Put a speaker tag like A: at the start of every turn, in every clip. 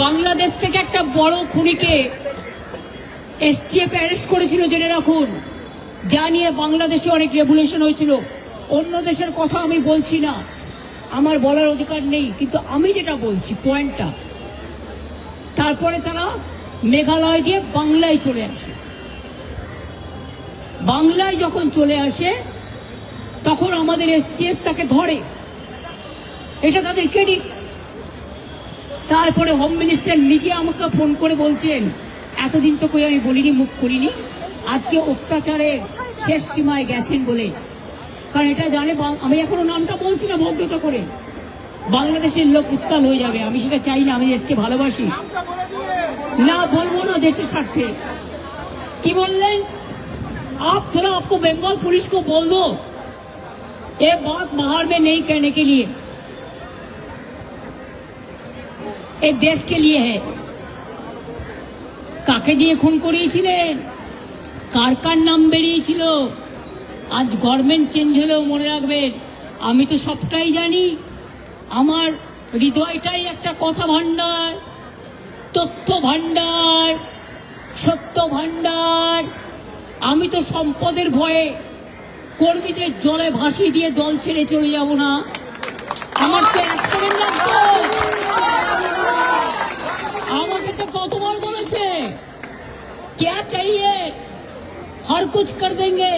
A: বাংলাদেশ থেকে একটা বড় খুনিকে এসটিএফ অ্যারেস্ট করেছিল, জেনে রাখুন। যা নিয়ে বাংলাদেশে অনেক রেভলিউশন হয়েছিল। অন্য দেশের কথা আমি বলছি না, আমার বলার অধিকার নেই, কিন্তু আমি যেটা বলছি পয়েন্টটা, তারপরে তারা মেঘালয় দিয়ে বাংলায় চলে আসে। বাংলায় যখন চলে আসে তখন আমাদের এসটিএফ তাকে ধরে, এটা তাদের ক্রেডিট। তারপরে হোম মিনিস্টার নিজে আমাকে ফোন করে বলছেন, এতদিন তো কই আমি বলিনি, মুখ করিনি, আজকে অত্যাচারের শেষ সীমায় গেছেন বলে। কারণ এটা জানে, আমি এখনো নামটা বলছি না ভদ্রতা করে, বাংলাদেশের লোক উত্তাল হয়ে যাবে। আমি সেটা চাই না, আমি দেশকে ভালোবাসি, না বলবো না দেশের স্বার্থে। কি বললেন? आप थोड़ा आपको बंगाल पुलिस को बोल दो ये बात बाहर में नहीं कहने के लिए, ये देश के लिए है। কাকে দিয়ে খুন করিয়েছিলেন, কার কার নাম বেরিয়েছিল? আজ গভর্নমেন্ট চেঞ্জ হলেও মনে রাখবেন, আমি তো সবটাই জানি। আমার হৃদয়টাই একটা কথা ভান্ডার, তথ্য ভান্ডার, সত্য ভান্ডার। আমি তো সম্পদের ভয়ে কর্মীদের জলে ভাসিয়ে দিয়ে দল ছেড়ে চলে যাব না। আমার তো এক সেকেন্ড লাগতো। আমাকে তো কতবার বলেছে, क्या चाहिए हर कुछ कर देंगे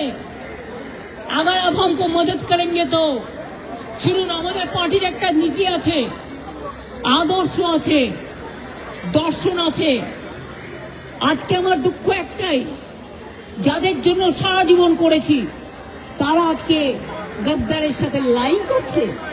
A: अगर आप हमको मदद करेंगे तो। শুনুন, আমাদের পার্টির একটা নীতি আছে, আদর্শ আছে, দর্শন আছে। আজকে আমার দুঃখ একটাই, যাদের জন্য সারা জীবন করেছি তারা আজকে গদ্দারের সাথে লাইন করছে।